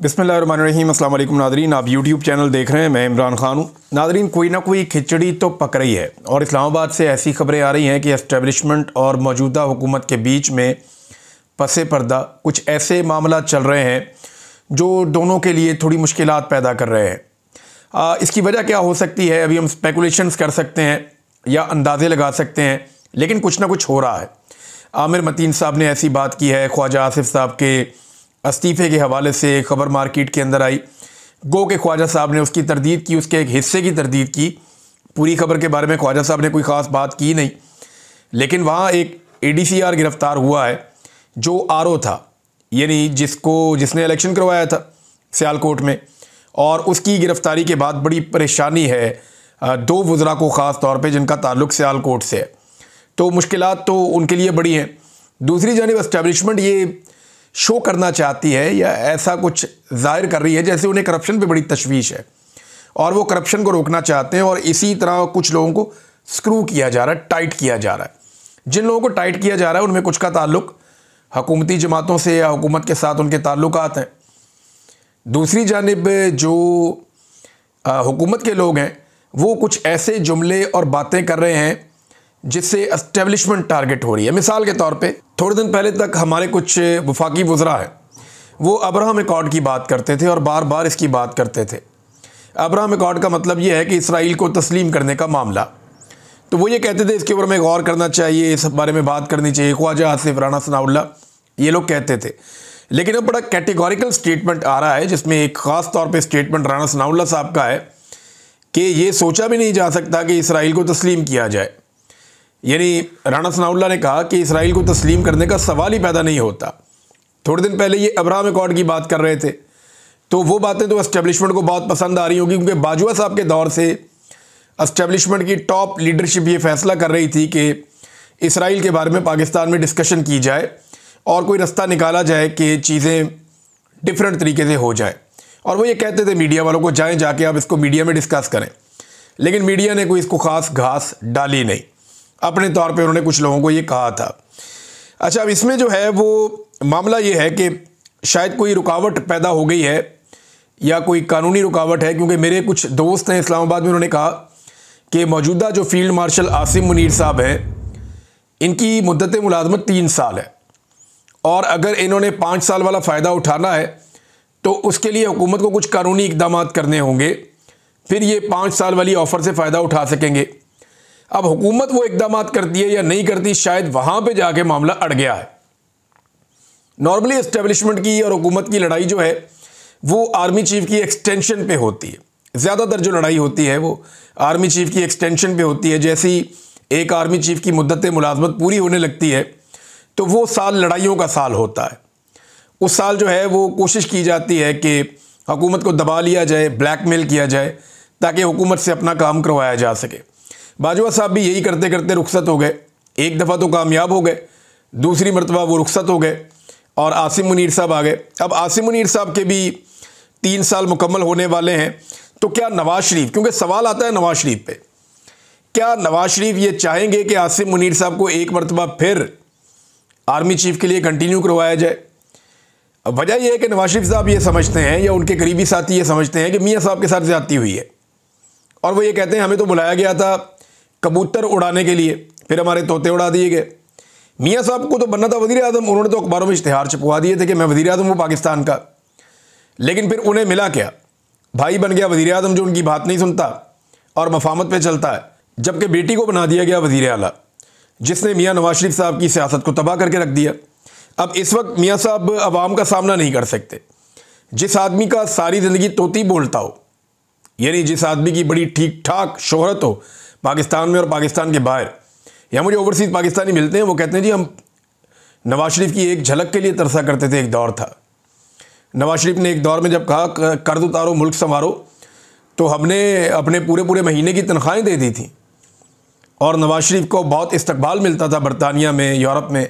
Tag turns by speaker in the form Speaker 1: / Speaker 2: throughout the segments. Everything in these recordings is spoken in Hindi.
Speaker 1: बिस्मिल्लाहिर्रहमानिर्रहीम। अस्सलाम वालेकुम नादरीन, आप यूट्यूब चैनल देख रहे हैं। मैं इमरान खान हूँ। नादरीन, कोई ना कोई खिचड़ी तो पक रही है और इस्लामाबाद से ऐसी खबरें आ रही हैं कि एस्टेब्लिशमेंट और मौजूदा हुकूमत के बीच में पसे पर्दा कुछ ऐसे मामला चल रहे हैं जो दोनों के लिए थोड़ी मुश्किलात पैदा कर रहे हैं। इसकी वजह क्या हो सकती है, अभी हम स्पेकुलेशंस कर सकते हैं या अंदाज़े लगा सकते हैं, लेकिन कुछ ना कुछ हो रहा है। आमिर मतीन साहब ने ऐसी बात की है, ख्वाजा आसिफ साहब के इस्तीफ़े के हवाले से ख़बर मार्केट के अंदर आई। गो के ख्वाजा साहब ने उसकी तरदीद की, उसके एक हिस्से की तरदीद की। पूरी खबर के बारे में ख्वाजा साहब ने कोई ख़ास बात की नहीं, लेकिन वहाँ एक ADCR गिरफ़्तार हुआ है जो RO था, यानी जिसने इलेक्शन करवाया था सियालकोट में, और उसकी गिरफ़्तारी के बाद बड़ी परेशानी है दो वज़रा को ख़ास तौर पे जिनका ताल्लुक़ सियालकोट से है। तो मुश्किलात तो उनके लिए बड़ी हैं। दूसरी जानिब एस्टेब्लिशमेंट ये शो करना चाहती है या ऐसा कुछ ज़ाहिर कर रही है जैसे उन्हें करप्शन पे बड़ी तशवीश है और वो करप्शन को रोकना चाहते हैं, और इसी तरह कुछ लोगों को स्क्रू किया जा रहा है, टाइट किया जा रहा है। जिन लोगों को टाइट किया जा रहा है उनमें कुछ का ताल्लुक़ हुकूमती जमातों से या हुकूमत के साथ उनके ताल्लुकात हैं। दूसरी जानिब जो हुकूमत के लोग हैं वो कुछ ऐसे जुमले और बातें कर रहे हैं जिससे एस्टेब्लिशमेंट टारगेट हो रही है। मिसाल के तौर पे थोड़े दिन पहले तक हमारे कुछ वफाकी वज़रा हैं, वो अब्राहम अकॉर्ड की बात करते थे और बार बार इसकी बात करते थे। अब्राहम अकॉर्ड का मतलब ये है कि इसराइल को तस्लीम करने का मामला। तो वो ये कहते थे इसके ऊपर में गौर करना चाहिए, इस बारे में बात करनी चाहिए। ख्वाजा आसिफ, राना सनाउल्लाह, ये लोग कहते थे। लेकिन अब बड़ा कैटेगोरिकल स्टेटमेंट आ रहा है जिसमें एक ख़ास तौर पर स्टेटमेंट राना सनाउल्लाह साहब का है कि ये सोचा भी नहीं जा सकता कि इसराइल को तस्लीम किया जाए। यानी राना सनाउल्लाह ने कहा कि इसराइल को तस्लीम करने का सवाल ही पैदा नहीं होता। थोड़े दिन पहले ये अब्राहम अकॉर्ड की बात कर रहे थे, तो वो बातें तो एस्टेब्लिशमेंट को बहुत पसंद आ रही होगी, क्योंकि बाजवा साहब के दौर से एस्टेब्लिशमेंट की टॉप लीडरशिप ये फैसला कर रही थी कि इसराइल के बारे में पाकिस्तान में डिस्कशन की जाए और कोई रास्ता निकाला जाए कि चीज़ें डिफरेंट तरीके से हो जाए। और वो ये कहते थे मीडिया वालों को, जाएँ जाके आप इसको मीडिया में डिस्कस करें। लेकिन मीडिया ने कोई इसको ख़ास घास डाली नहीं, अपने तौर पे उन्होंने कुछ लोगों को ये कहा था। अच्छा, अब इसमें जो है वो मामला ये है कि शायद कोई रुकावट पैदा हो गई है या कोई कानूनी रुकावट है, क्योंकि मेरे कुछ दोस्त हैं इस्लामाबाद में, उन्होंने कहा कि मौजूदा जो फील्ड मार्शल आसिम मुनीर साहब हैं, इनकी मुद्दत मुलाजमत 3 साल है, और अगर इन्होंने 5 साल वाला फ़ायदा उठाना है तो उसके लिए हुकूमत को कुछ कानूनी इक़दाम करने होंगे, फिर ये 5 साल वाली ऑफ़र से फ़ायदा उठा सकेंगे। अब हुकूमत वो इक़दाम करती है या नहीं करती, शायद वहाँ पे जाके मामला अड़ गया है। नॉर्मली एस्टेब्लिशमेंट की और हुकूमत की लड़ाई जो है वो आर्मी चीफ की एक्सटेंशन पे होती है। ज़्यादातर जो लड़ाई होती है वो आर्मी चीफ की एक्सटेंशन पे होती है। जैसी एक आर्मी चीफ की मुद्दत मुलाजमत पूरी होने लगती है तो वो साल लड़ाइयों का साल होता है। उस साल जो है वो कोशिश की जाती है कि हुकूमत को दबा लिया जाए, ब्लैकमेल किया जाए, ताकि हुकूमत से अपना काम करवाया जा सके। बाजवा साहब भी यही करते करते रुखसत हो गए। एक दफ़ा तो कामयाब हो गए, दूसरी मरतबा वो रुखसत हो गए और आसिम मुनीर साहब आ गए। अब आसिम मुनीर साहब के भी 3 साल मुकम्मल होने वाले हैं, तो क्या नवाज शरीफ, क्योंकि सवाल आता है नवाज शरीफ पे, क्या नवाज शरीफ ये चाहेंगे कि आसिम मुनीर साहब को एक मरतबा फिर आर्मी चीफ के लिए कंटिन्यू करवाया जाए? अब वजह यह है कि नवाज शरीफ साहब ये समझते हैं या उनके करीबी साथी ये समझते हैं कि मियाँ साहब के साथ ज़्यादती हुई है, और वो ये कहते हैं हमें तो बुलाया गया था कबूतर उड़ाने के लिए, फिर हमारे तोते उड़ा दिए गए। मियाँ साहब को तो बनना था वज़ीर आज़म, उन्होंने तो अखबारों में इश्तिहार छपवा दिए थे कि मैं वज़ीर आज़म हूँ पाकिस्तान का, लेकिन फिर उन्हें मिला क्या? भाई बन गया वज़ीर आज़म जो उनकी बात नहीं सुनता और मफामत पे चलता है। जबकि बेटी को बना दिया गया वज़ीर आला, जिसने मियाँ नवाज शरीफ साहब की सियासत को तबाह करके रख दिया। अब इस वक्त मियाँ साहब अवाम का सामना नहीं कर सकते। जिस आदमी का सारी ज़िंदगी तोती बोलता हो, यानी जिस आदमी की बड़ी ठीक ठाक शोहरत हो पाकिस्तान में और पाकिस्तान के बाहर, या मुझे ओवरसीज़ पाकिस्तानी मिलते हैं, वो कहते हैं जी हम नवाज शरीफ की एक झलक के लिए तरसा करते थे। एक दौर था, नवाज शरीफ ने एक दौर में जब कहा कर्ज उतारो मुल्क संवारो, तो हमने अपने पूरे महीने की तनख्वाहें दे दी थी और नवाज शरीफ को बहुत इस्तकबाल मिलता था बरतानिया में, यूरोप में।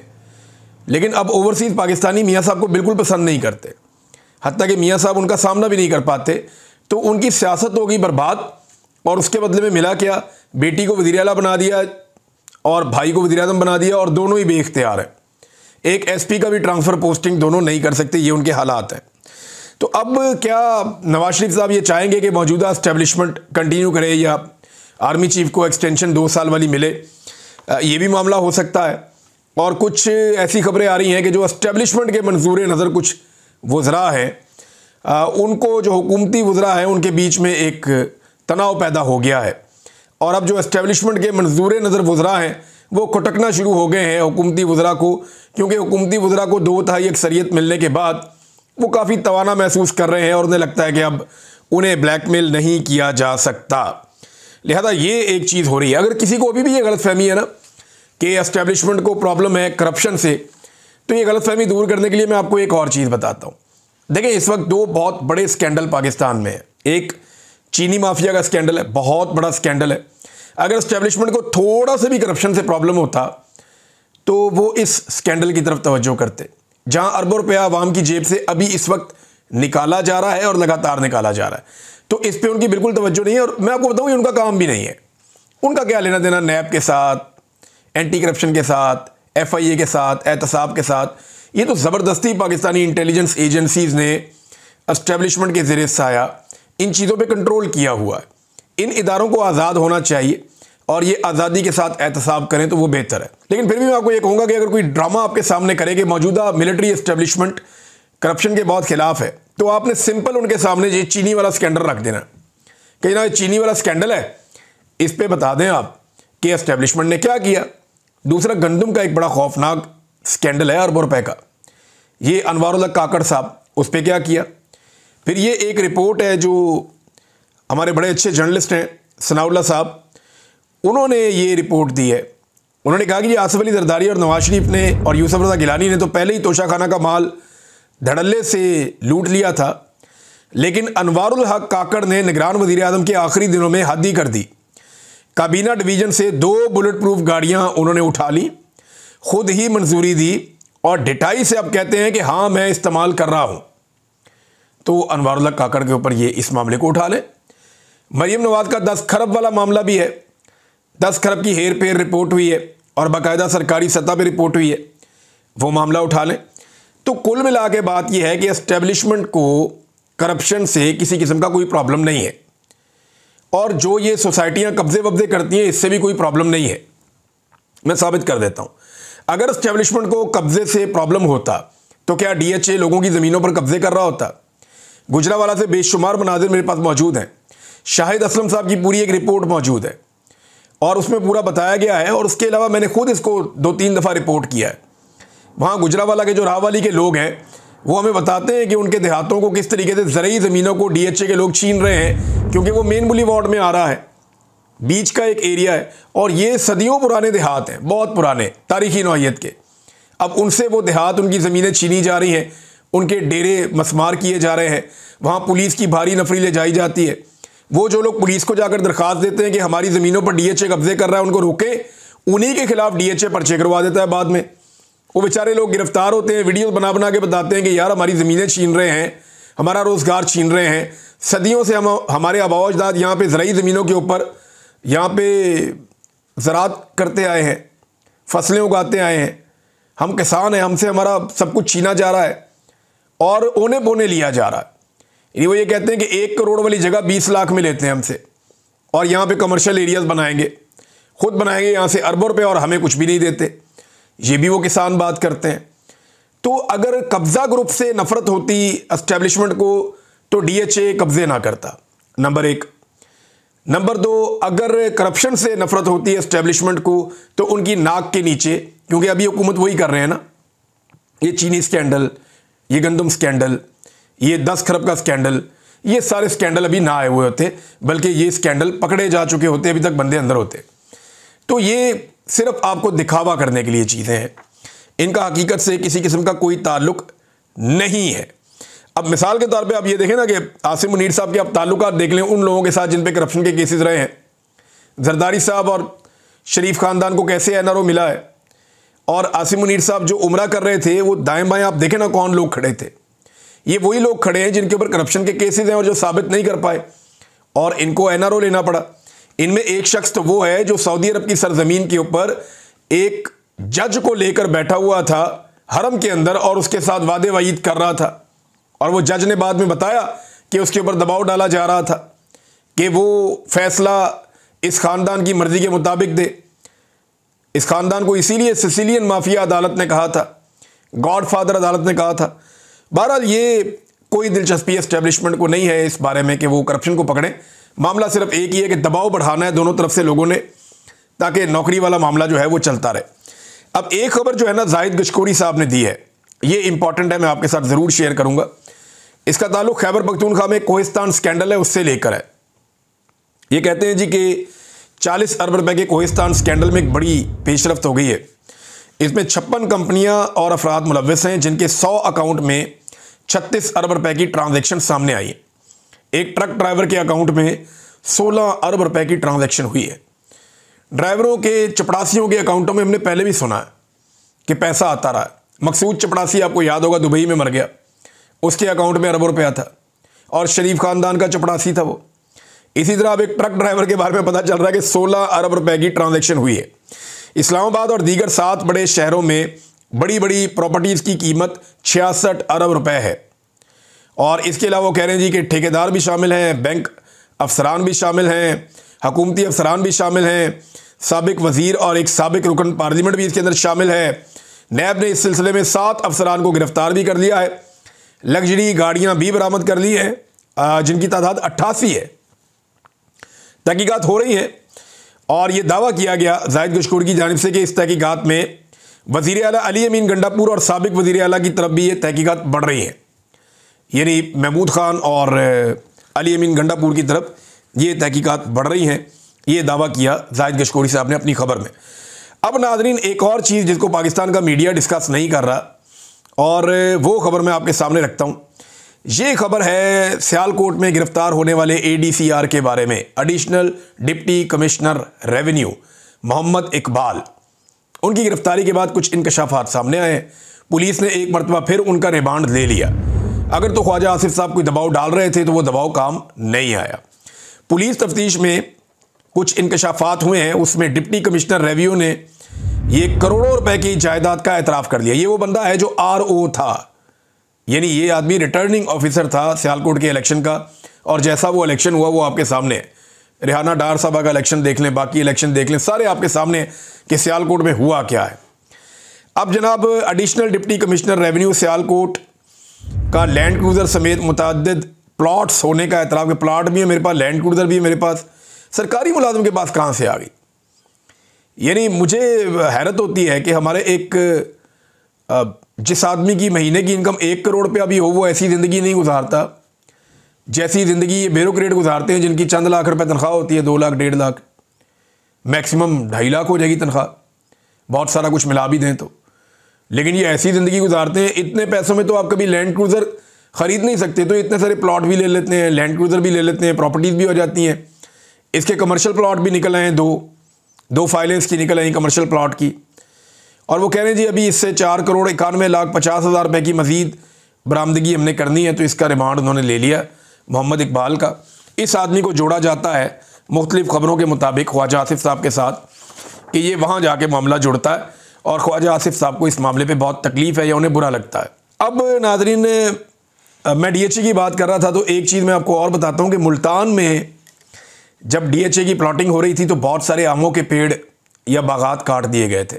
Speaker 1: लेकिन अब ओवरसीज़ पाकिस्तानी मियाँ साहब को बिल्कुल पसंद नहीं करते, हत्ता कि मियाँ साहब उनका सामना भी नहीं कर पाते। तो उनकी सियासत हो गई बर्बाद, और उसके बदले में मिला क्या? बेटी को वज़ीर आला बना दिया और भाई को वज़ीर आज़म बना दिया, और दोनों ही बेइख्तियार हैं। एक SP का भी ट्रांसफ़र पोस्टिंग दोनों नहीं कर सकते, ये उनके हालात हैं। तो अब क्या नवाज शरीफ साहब ये चाहेंगे कि मौजूदा एस्टेब्लिशमेंट कंटिन्यू करे या आर्मी चीफ को एक्सटेंशन 2 साल वाली मिले? ये भी मामला हो सकता है। और कुछ ऐसी खबरें आ रही हैं कि जो एस्टेब्लिशमेंट के मंजूर नज़र कुछ वज़रा हैं, उनको जो हुकूमती वज़रा हैं उनके बीच में एक तनाव पैदा हो गया है। और अब जो एस्टेब्लिशमेंट के मंजूर नज़र वज़रा हैं वो खटकना शुरू हो गए हैं हुकूमती वज़रा को, क्योंकि हुकूमती वज़रा को 2/3 अक्सरियत मिलने के बाद वो काफ़ी तवाना महसूस कर रहे हैं और उन्हें लगता है कि अब उन्हें ब्लैकमेल नहीं किया जा सकता। लिहाजा ये एक चीज़ हो रही है। अगर किसी को अभी भी ये गलतफहमी है ना कि एस्टेब्लिशमेंट को प्रॉब्लम है करप्शन से, तो ये गलतफहमी दूर करने के लिए मैं आपको एक और चीज़ बताता हूँ। देखिए, इस वक्त 2 बहुत बड़े स्कैंडल पाकिस्तान में है। एक चीनी माफिया का स्कैंडल है, बहुत बड़ा स्कैंडल है। अगर एस्टेब्लिशमेंट को थोड़ा सा भी करप्शन से प्रॉब्लम होता तो वो इस स्कैंडल की तरफ तवज्जो करते, जहां अरबों रुपया आवाम की जेब से अभी इस वक्त निकाला जा रहा है और लगातार निकाला जा रहा है। तो इस पे उनकी बिल्कुल तवज्जो नहीं है। और मैं आपको बताऊं, ये उनका काम भी नहीं है। उनका क्या लेना देना नैब के साथ, एंटी करप्शन के साथ, FIA के साथ, एहतसाब के साथ। ये तो ज़बरदस्ती पाकिस्तानी इंटेलिजेंस एजेंसीज़ ने एस्टेब्लिशमेंट के ज़रिए साया इन चीज़ों पे कंट्रोल किया हुआ है। इन इदारों को आज़ाद होना चाहिए और ये आज़ादी के साथ एहतसाब करें तो वो बेहतर है। लेकिन फिर भी मैं आपको ये कहूँगा कि अगर कोई ड्रामा आपके सामने करे कि मौजूदा मिलिट्री एस्टेब्लिशमेंट करप्शन के बहुत खिलाफ है, तो आपने सिंपल उनके सामने ये चीनी वाला स्कैंडल रख देना कि ना चीनी वाला स्कैंडल है, इस पर बता दें आप कि एस्टेब्लिशमेंट ने क्या किया। दूसरा, गंदम का एक बड़ा खौफनाक स्कैंडल है अरबों रुपए का, ये अनवारुल्लाह काकड़ साहब, उस पर क्या किया। फिर ये एक रिपोर्ट है जो हमारे बड़े अच्छे जर्नलिस्ट हैं सनाउल्लाह साहब, उन्होंने ये रिपोर्ट दी है। उन्होंने कहा कि ये आसिफ अली जरदारी और नवाज शरीफ ने और यूसुफ रज़ा गिलानी ने तो पहले ही तोशाखाना का माल धड़ल्ले से लूट लिया था, लेकिन अनवारुल हक काकड़ ने निगरान वज़ीर आज़म के आखिरी दिनों में हद ही कर दी। काबीना डिवीज़न से 2 बुलेट प्रूफ गाड़ियाँ उन्होंने उठा ली, खुद ही मंजूरी दी और ढिठाई से अब कहते हैं कि हाँ मैं इस्तेमाल कर रहा हूँ। तो अनवारुल हक काकड़ के ऊपर ये इस मामले को उठा लें। मरीम नवाज का 10 खरब वाला मामला भी है। 10 खरब की हेर फेर रिपोर्ट हुई है और बाकायदा सरकारी सतह पर रिपोर्ट हुई है, वो मामला उठा लें। तो कुल मिला के बात यह है कि एस्टेब्लिशमेंट को करप्शन से किसी किस्म का कोई प्रॉब्लम नहीं है, और जो ये सोसाइटियां कब्जे वब्जे करती हैं इससे भी कोई प्रॉब्लम नहीं है। मैं साबित कर देता हूं। अगर एस्टेब्लिशमेंट को कब्जे से प्रॉब्लम होता तो क्या DHA लोगों की ज़मीनों पर कब्जे कर रहा होता? गुजरावाला से बेशुमार मनाजिर मेरे पास मौजूद हैं। शाहिद असलम साहब की पूरी एक रिपोर्ट मौजूद है और उसमें पूरा बताया गया है, और उसके अलावा मैंने खुद इसको 2-3 दफ़ा रिपोर्ट किया है। वहाँ गुजरावाला के जो राहवाली के लोग हैं वो हमें बताते हैं कि उनके देहातों को किस तरीके से ज़रूरी ज़मीनों को DHA के लोग छीन रहे हैं, क्योंकि वो मेन बुली वार्ड में आ रहा है, बीच का एक एरिया है और ये सदियों पुराने देहात हैं, बहुत पुराने तारीखी नौइयत के। अब उनसे वो देहात, उनकी ज़मीनें छीनी जा रही हैं, उनके डेरे मसमार किए जा रहे हैं, वहाँ पुलिस की भारी नफरी ले जाई जाती है। वो जो लोग पुलिस को जाकर दरख्वास्त देते हैं कि हमारी ज़मीनों पर DHA कब्जे कर रहा है, उनको रोकें, उन्हीं के खिलाफ DHA पर्चे करवा देता है बाद में। वो बेचारे लोग गिरफ्तार होते हैं, वीडियो बना बना के बताते हैं कि यार हमारी ज़मीनें छीन रहे हैं, हमारा रोज़गार छीन रहे हैं, सदियों से हमारे आबाओ अजदाद यहाँ पे ज़राई ज़मीनों के ऊपर यहाँ पे ज़राअत करते आए हैं, फसलें उगाते आए हैं, हम किसान हैं, हमसे हमारा सब कुछ छीना जा रहा है और ओने बोने लिया जा रहा है। यानी वो ये कहते हैं कि 1 करोड़ वाली जगह 20 लाख में लेते हैं हमसे और यहाँ पे कमर्शियल एरियाज़ बनाएंगे, खुद बनाएंगे यहाँ से अरबों रुपये और हमें कुछ भी नहीं देते। ये भी वो किसान बात करते हैं। तो अगर कब्ज़ा ग्रुप से नफ़रत होती एस्टेब्लिशमेंट को तो DHA कब्ज़े ना करता, नंबर 1। नंबर 2, अगर करप्शन से नफ़रत होती है एस्टेब्लिशमेंट को तो उनकी नाक के नीचे, क्योंकि अभी हुकूमत वही कर रहे हैं ना, ये चीनी स्कैंडल, ये गंदम स्कैंडल, ये 10 खरब का स्कैंडल, ये सारे स्कैंडल अभी ना आए हुए होते, बल्कि ये स्कैंडल पकड़े जा चुके होते, अभी तक बंदे अंदर होते। तो ये सिर्फ आपको दिखावा करने के लिए चीज़ें हैं, इनका हकीकत से किसी किस्म का कोई ताल्लुक नहीं है। अब मिसाल के तौर पे आप ये देखें ना कि आसिम मुनीर साहब के आप ताल्लुकात देख लें उन लोगों के साथ जिन पे करप्शन के केसेस रहे हैं। जरदारी साहब और शरीफ ख़ानदान को कैसे NRO मिला है, और आसिम मुनीर साहब जो उम्रा कर रहे थे वो दाएं बाएं आप देखें ना कौन लोग खड़े थे। ये वही लोग खड़े हैं जिनके ऊपर करप्शन के केसेस हैं और जो साबित नहीं कर पाए और इनको NRO लेना पड़ा। इनमें एक शख्स तो वो है जो सऊदी अरब की सरजमीन के ऊपर एक जज को लेकर बैठा हुआ था हरम के अंदर और उसके साथ वादे वईद कर रहा था। और वो जज ने बाद में बताया कि उसके ऊपर दबाव डाला जा रहा था कि वो फैसला इस खानदान की मर्जी के मुताबिक दे। इस खानदान को इसीलिए सिसिलियन माफिया अदालत ने कहा था, गॉडफादर अदालत ने कहा था। बहरहाल ये कोई दिलचस्पी एस्टेब्लिशमेंट को नहीं है इस बारे में कि वो करप्शन को पकड़े। मामला सिर्फ एक ही है कि दबाव बढ़ाना है दोनों तरफ से लोगों ने, ताकि नौकरी वाला मामला जो है वो चलता रहे। अब एक खबर जो है ना जाहिद गशकोरी साहब ने दी है, ये इंपॉर्टेंट है, मैं आपके साथ ज़रूर शेयर करूंगा। इसका ताल्लुक खैबर पख्तूनख्वा में कोहिस्तान स्कैंडल है उससे लेकर है। ये कहते हैं जी कि 40 अरब रुपए के कोहिस्तान स्कैंडल में एक बड़ी पेशरफ्त हो गई है। इसमें 56 कंपनियां और अफराद मुलव्वस हैं जिनके 100 अकाउंट में 36 अरब रुपए की ट्रांजैक्शन सामने आई है। एक ट्रक ड्राइवर के अकाउंट में 16 अरब रुपए की ट्रांजैक्शन हुई है। ड्राइवरों के चपड़ासियों के अकाउंटों में हमने पहले भी सुना है कि पैसा आता रहा है। मकसूद चपड़ासी आपको याद होगा दुबई में मर गया, उसके अकाउंट में अरबों रुपया था और शरीफ खानदान का चपड़ासी था वो। इसी तरह अब एक ट्रक ड्राइवर के बारे में पता चल रहा है कि 16 अरब रुपए की ट्रांजैक्शन हुई है। इस्लामाबाद और दीगर 7 बड़े शहरों में बड़ी बड़ी प्रॉपर्टीज़ की कीमत 66 अरब रुपए है। और इसके अलावा वो कह रहे हैं जी कि ठेकेदार भी शामिल हैं, बैंक अफसरान भी शामिल हैं, हुकूमती अफसरान भी शामिल हैं, साबिक वजीर और एक साबिक रुकन पार्लियामेंट भी इसके अंदर शामिल है। नैब ने इस सिलसिले में 7 अफसरान को गिरफ्तार भी कर लिया है। लग्जरी गाड़ियां भी बरामद कर ली हैं जिनकी तादाद 88 है। तहकीकात हो रही है और यह दावा किया गया जाहिद गशकोरी की जानिब से कि इस तहकीकात में वज़ीर आला अली अमीन गंडापुर और साबिक वज़ीर आला की तरफ भी ये तहकीकात बढ़ रही हैं, यानी महमूद खान और अली अमीन गंडापुर की तरफ ये तहकीकात बढ़ रही हैं। ये दावा किया जाहिद गशकोरी साहब ने अपनी खबर में। अब नाज़रीन एक और चीज़ जिसको पाकिस्तान का मीडिया डिस्कस नहीं कर रहा और वो खबर मैं आपके सामने रखता हूँ। ये खबर है सियालकोट में गिरफ्तार होने वाले ADCR के बारे में, additional deputy commissioner revenue Mohammad Iqbal. उनकी गिरफ्तारी के बाद कुछ इंकशाफात सामने आए। पुलिस ने एक मरतबा फिर उनका रिमांड ले लिया। अगर तो ख्वाजा आसिफ साहब कोई दबाव डाल रहे थे तो वो दबाव काम नहीं आया। पुलिस तफ्तीश में कुछ इंकशाफात हुए हैं, उसमें डिप्टी कमिश्नर रेवेन्यू ने ये करोड़ों रुपए की जायदाद का एतराफ़ कर लिया। ये वो बंदा है जो RO था, यानी ये आदमी रिटर्निंग ऑफिसर था सियालकोट के इलेक्शन का। और जैसा वो इलेक्शन हुआ वो आपके सामने है। रेहाना डार साहबा का इलेक्शन देख लें, बाकी इलेक्शन देख लें, सारे आपके सामने कि सियालकोट में हुआ क्या है। अब जनाब additional deputy commissioner revenue Sialkot का लैंड क्रूज़र समेत मुतअद्दिद प्लॉट्स होने का एतराफ़, के प्लाट भी है मेरे पास, लैंड क्रूज़र भी है मेरे पास, सरकारी मुलाजिम के पास कहाँ से आ गई। यानी मुझे हैरत होती है कि हमारे एक जिस आदमी की महीने की इनकम 1 करोड़ रुपया भी हो वो ऐसी ज़िंदगी नहीं गुजारता जैसी ज़िंदगी ये ब्यूरोक्रेट गुजारते हैं जिनकी चंद लाख रुपए तनख्वाह होती है, 2 लाख 1.5 लाख, मैक्सिमम 2.5 लाख हो जाएगी तनख्वाह, बहुत सारा कुछ मिला भी दें तो। लेकिन ये ऐसी ज़िंदगी गुजारते हैं, इतने पैसों में तो आप कभी लैंड क्रूज़र ख़रीद नहीं सकते, तो इतने सारे प्लॉट भी ले लेते हैं, लैंड क्रूज़र भी ले लेते हैं, प्रॉपर्टीज़ भी हो जाती हैं। इसके कमर्शियल प्लॉट भी निकल आए हैं, दो फाइलें इसकी निकल आई कमर्शियल प्लॉट की। और वो कह रहे हैं जी अभी इससे 4,91,50,000 रुपए की मज़ीद बरामदगी हमने करनी है, तो इसका रिमांड उन्होंने ले लिया मोहम्मद इकबाल का। इस आदमी को जोड़ा जाता है मुख्तलिफ़ खबरों के मुताबिक ख्वाजा आसिफ साहब के साथ कि ये वहाँ जाके मामला जुड़ता है और ख्वाजा आसिफ साहब को इस मामले पे बहुत तकलीफ़ है या उन्हें बुरा लगता है। अब नाज़रीन मैं DHA की बात कर रहा था, तो एक चीज़ मैं आपको और बताता हूँ कि मुल्तान में जब DHA की प्लॉटिंग हो रही थी तो बहुत सारे आमों के पेड़ या बागात काट दिए गए थे।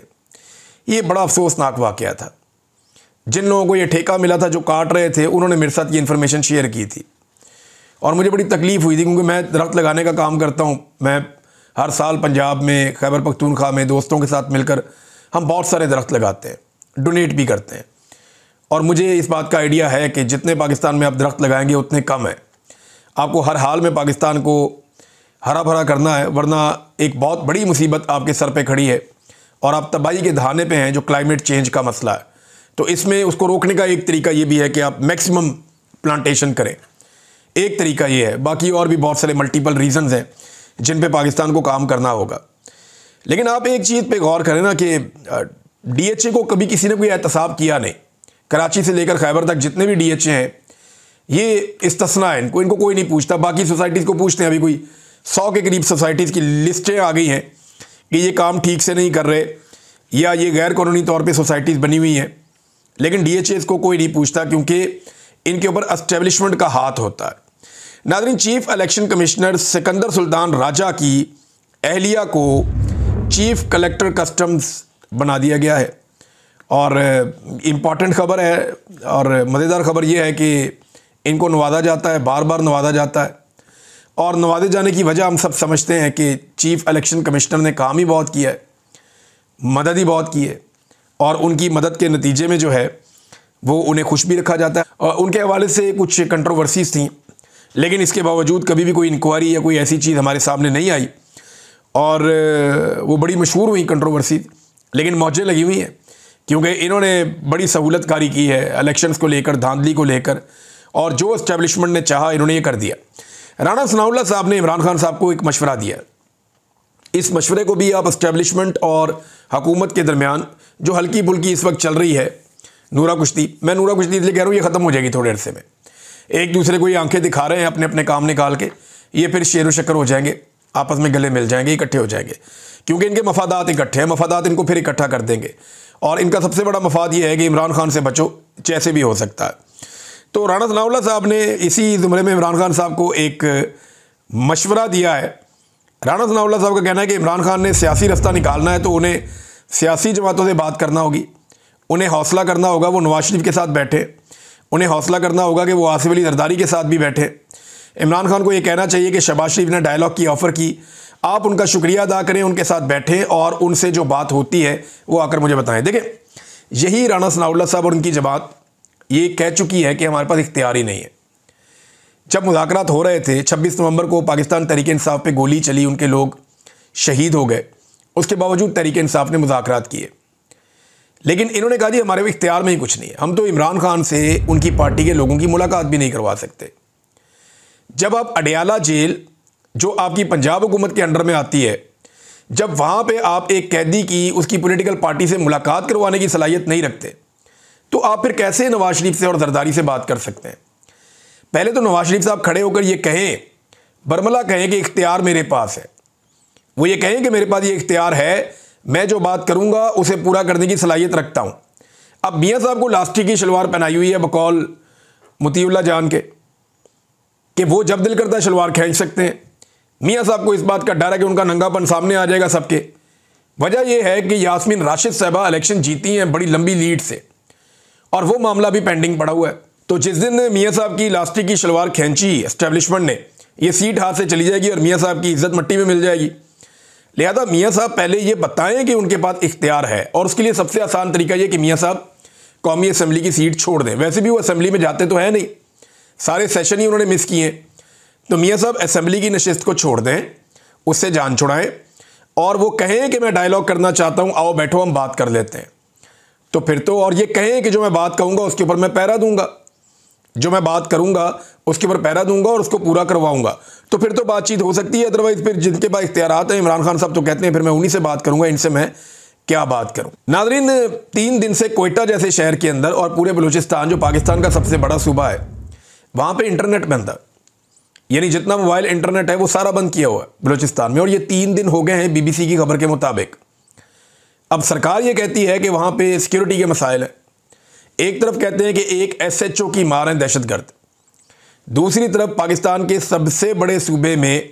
Speaker 1: ये बड़ा अफसोसनाक वाक़या था। जिन लोगों को ये ठेका मिला था जो काट रहे थे, उन्होंने मेरे साथ ये इन्फॉर्मेशन शेयर की थी और मुझे बड़ी तकलीफ़ हुई थी, क्योंकि मैं दरख्त लगाने का काम करता हूँ। मैं हर साल पंजाब में, खैबर पख्तूनख्वा में दोस्तों के साथ मिलकर हम बहुत सारे दरख्त लगाते हैं, डोनेट भी करते हैं। और मुझे इस बात का आइडिया है कि जितने पाकिस्तान में आप दरख्त लगाएंगे उतने कम है। आपको हर हाल में पाकिस्तान को हरा भरा करना है, वरना एक बहुत बड़ी मुसीबत आपके सर पे खड़ी है और आप तबाही के दहाने पे हैं, जो क्लाइमेट चेंज का मसला है। तो इसमें उसको रोकने का एक तरीका ये भी है कि आप मैक्सिमम प्लांटेशन करें, एक तरीका ये है। बाकी और भी बहुत सारे मल्टीपल रीज़न्स हैं जिन पे पाकिस्तान को काम करना होगा। लेकिन आप एक चीज़ पे गौर करें ना कि DHA को कभी किसी ने कोई एहतसाब किया नहीं। कराची से लेकर खैबर तक जितने भी DHA हैं ये इस्तिस्ना है, इनको कोई नहीं पूछता। बाकी सोसाइटीज़ को पूछते हैं। अभी कोई 100 के करीब सोसाइटीज़ की लिस्टें आ गई हैं कि ये काम ठीक से नहीं कर रहे या ये गैर कानूनी तौर पे सोसाइटीज़ बनी हुई हैं, लेकिन DHA इसको कोई नहीं पूछता, क्योंकि इनके ऊपर एस्टेब्लिशमेंट का हाथ होता है। नाज़रीन, chief election commissioner Sikandar Sultan Raja की अहलिया को चीफ कलेक्टर कस्टम्स बना दिया गया है। और इम्पॉर्टेंट खबर है और मज़ेदार खबर यह है कि इनको नवाजा जाता है, बार बार नवाजा जाता है। और नवाजे जाने की वजह हम सब समझते हैं कि चीफ इलेक्शन कमिश्नर ने काम ही बहुत किया है, मदद ही बहुत की है, और उनकी मदद के नतीजे में जो है वो उन्हें खुश भी रखा जाता है। और उनके हवाले से कुछ कंट्रोवर्सीज थी, लेकिन इसके बावजूद कभी भी कोई इंक्वायरी या कोई ऐसी चीज़ हमारे सामने नहीं आई और वो बड़ी मशहूर हुई कंट्रोवर्सी, लेकिन मौजें लगी हुई हैं क्योंकि इन्होंने बड़ी सहूलतकारी की है इलेक्शंस को लेकर, धांधली को लेकर, और जो इस्टेब्लिशमेंट ने चाहा इन्होंने ये कर दिया। राणा सनाउल्लाह साहब ने इमरान खान साहब को एक मशवरा दिया। इस मशवरे को भी आप इस्टेब्लिशमेंट और हुकूमत के दरमियान जो हल्की फुल्की इस वक्त चल रही है, नूरा कुश्ती, मैं नूरा कुश्ती इसलिए कह रहा हूँ, ये ख़त्म हो जाएगी थोड़े अरसे में। एक दूसरे को ये आंखें दिखा रहे हैं अपने अपने काम निकाल के, ये फिर शेर व शक्कर हो जाएंगे, आपस में गले मिल जाएंगे, इकट्ठे हो जाएंगे, क्योंकि इनके मफादात इकट्ठे हैं, मफादात इनको फिर इकट्ठा कर देंगे। और इनका सबसे बड़ा मफाद ये है कि इमरान खान से बचो, जैसे भी हो सकता है। तो राणा सनाउल्लाह साहब ने इसी ज़ुमरे में इमरान खान साहब को एक मशवरा दिया है। राणा सनाउल्लाह साहब का कहना है कि इमरान खान ने सियासी रास्ता निकालना है तो उन्हें सियासी जमातों से बात करना होगी, उन्हें हौसला करना होगा वो नवाज शरीफ के साथ बैठे, उन्हें हौसला करना होगा कि वो आसिफ अली जरदारी के साथ भी बैठे। इमरान खान को ये कहना चाहिए कि शहबाज शरीफ ने डायलॉग की ऑफ़र की, आप उनका शुक्रिया अदा करें, उनके साथ बैठें और उनसे जो बात होती है वो आकर मुझे बताएं। देखें, यही राणा सनाउल्लाह साहब और उनकी जमात ये कह चुकी है कि हमारे पास इख्तियार ही नहीं है। जब मुज़ाकरात हो रहे थे 26 नवंबर को पाकिस्तान तहरीक इंसाफ पे गोली चली, उनके लोग शहीद हो गए, उसके बावजूद तहरीक इंसाफ ने मुज़ाकरात किए, लेकिन इन्होंने कहा जी हमारे भी इख्तियार में ही कुछ नहीं है, हम तो इमरान खान से उनकी पार्टी के लोगों की मुलाकात भी नहीं करवा सकते। जब आप अडयाला जेल जो आपकी पंजाब हुकूमत के अंडर में आती है, जब वहाँ पे आप एक कैदी की उसकी पॉलिटिकल पार्टी से मुलाकात करवाने की सलाहियत नहीं रखते, तो आप फिर कैसे नवाज शरीफ से और जरदारी से बात कर सकते हैं? पहले तो नवाज शरीफ साहब खड़े होकर ये कहें, बरमला कहें कि इख्तियार मेरे पास है, वो ये कहें कि मेरे पास ये इख्तियार है, मैं जो बात करूँगा उसे पूरा करने की सलाहियत रखता हूँ। अब मियाँ साहब को लास्टिक की शलवार पहनाई हुई है बकौल मुतीउल्लाह जान के कि वो जब दिल करता है शलवार खींच सकते हैं। मियाँ साहब को इस बात का डर है कि उनका नंगापन सामने आ जाएगा सबके। वजह यह है कि यास्मीन राशिद साहबा इलेक्शन जीती हैं बड़ी लंबी लीड से, और वो मामला भी पेंडिंग पड़ा हुआ है। तो जिस दिन मियाँ साहब की लास्टिक की शलवार खींची एस्टेब्लिशमेंट ने, ये सीट हाथ से चली जाएगी और मियाँ साहब की इज्जत मिट्टी में मिल जाएगी। लिहाजा मियाँ साहब पहले ये बताएं कि उनके पास इख्तियार है, और उसके लिए सबसे आसान तरीका ये कि मियाँ साहब कौमी असम्बली की सीट छोड़ दें। वैसे भी वो असम्बली में जाते तो है नहीं, सारे सेशन ही उन्होंने मिस किए, तो मियाँ साहब असम्बली की नशिस्त को छोड़ दें, उससे जान छुड़ाएं और वो कहें कि मैं डायलॉग करना चाहता हूँ, आओ बैठो हम बात कर लेते हैं। तो फिर तो, और ये कहें कि जो मैं बात कहूँगा उसके ऊपर मैं पहरा दूंगा, जो मैं बात करूँगा उसके ऊपर पहरा दूंगा और उसको पूरा करवाऊंगा, तो फिर तो बातचीत हो सकती है। अदरवाइज फिर जिनके पास इख्तियारात हैं, इमरान खान साहब तो कहते हैं फिर मैं उन्हीं से बात करूँगा, इनसे मैं क्या बात करूँ। नाज़रीन, 3 दिन से कोयटा जैसे शहर के अंदर और पूरे बलूचिस्तान जो पाकिस्तान का सबसे बड़ा सूबा है, वहाँ पर इंटरनेट बंद है, यानी जितना मोबाइल इंटरनेट है वो सारा बंद किया हुआ है बलूचिस्तान में, और ये 3 दिन हो गए हैं BBC की खबर के मुताबिक। अब सरकार ये कहती है कि वहाँ पे सिक्योरिटी के मसाइल हैं। एक तरफ कहते हैं कि एक SHO की मार है दहशतगर्द, दूसरी तरफ पाकिस्तान के सबसे बड़े सूबे में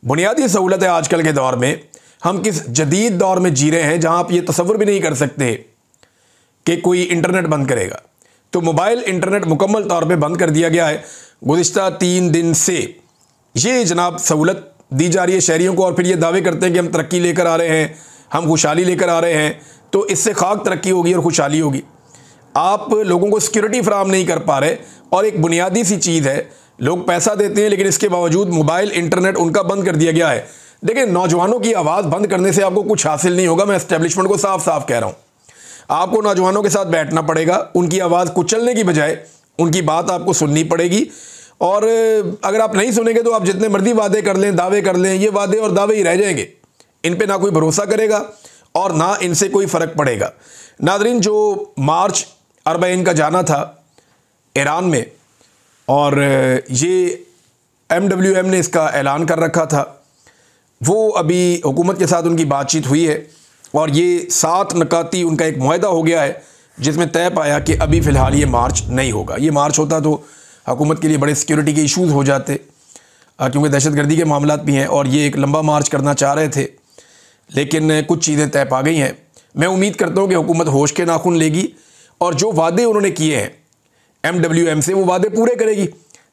Speaker 1: बुनियादी सहूलत है। आजकल के दौर में हम किस जदीद दौर में जी रहे हैं जहाँ आप ये तसव्वुर भी नहीं कर सकते कि कोई इंटरनेट बंद करेगा। तो मोबाइल इंटरनेट मुकम्मल तौर पे बंद कर दिया गया है गुज़िश्ता 3 दिन से। ये जनाब सहूलत दी जा रही है शहरियों को, और फिर ये दावे करते हैं कि हम तरक्की लेकर आ रहे हैं, हम खुशहाली लेकर आ रहे हैं। तो इससे खाक तरक्की होगी और खुशहाली होगी। आप लोगों को सिक्योरिटी फराहम नहीं कर पा रहे, और एक बुनियादी सी चीज़ है, लोग पैसा देते हैं लेकिन इसके बावजूद मोबाइल इंटरनेट उनका बंद कर दिया गया है। देखिए, नौजवानों की आवाज़ बंद करने से आपको कुछ हासिल नहीं होगा। मैं एस्टेब्लिशमेंट को साफ साफ कह रहा हूँ, आपको नौजवानों के साथ बैठना पड़ेगा, उनकी आवाज़ कुचलने की बजाय उनकी बात आपको सुननी पड़ेगी। और अगर आप नहीं सुनेंगे तो आप जितने मर्जी वादे कर लें, दावे कर लें, ये वादे और दावे ही रह जाएंगे। इन पे ना कोई भरोसा करेगा और ना इनसे कोई फ़र्क पड़ेगा। नादरीन, जो मार्च अरबाइन का जाना था ईरान में, और ये MWM ने इसका ऐलान कर रखा था, वो अभी हुकूमत के साथ उनकी बातचीत हुई है और ये 7 नकाती उनका एक मुआहदा हो गया है जिसमें तय पाया कि अभी फ़िलहाल ये मार्च नहीं होगा। ये मार्च होता तो हुकूमत के लिए बड़े सिक्योरिटी के इश्यूज़ हो जाते, क्योंकि दहशतगर्दी के मामलात भी हैं और ये एक लंबा मार्च करना चाह रहे थे, लेकिन कुछ चीज़ें तय पा गई हैं। मैं उम्मीद करता हूँ कि हुकूमत होश के नाखून लेगी और जो वादे उन्होंने किए हैं MWM से, वो वादे पूरे करेगी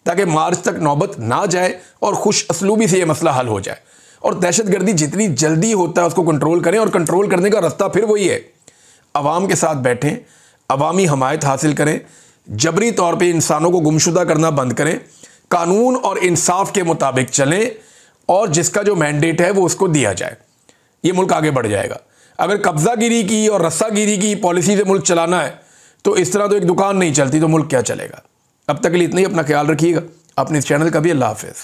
Speaker 1: ताकि मार्च तक नौबत ना जाए और खुश असलूबी से ये मसला हल हो जाए। और दहशतगर्दी जितनी जल्दी होता है उसको कंट्रोल करें, और कंट्रोल करने का रास्ता फिर वही है, अवाम के साथ बैठें, अवामी हमायत हासिल करें, जबरी तौर पे इंसानों को गुमशुदा करना बंद करें, कानून और इंसाफ के मुताबिक चलें और जिसका जो मैंडेट है वो उसको दिया जाए। ये मुल्क आगे बढ़ जाएगा। अगर कब्ज़ागिरी की और रस्सागिरी की पॉलिसी से मुल्क चलाना है तो इस तरह तो एक दुकान नहीं चलती, तो मुल्क क्या चलेगा। अब तक के लिए इतना ही। अपना ख्याल रखिएगा, अपने इस चैनल का भी। अल्लाह हाफ़िज़।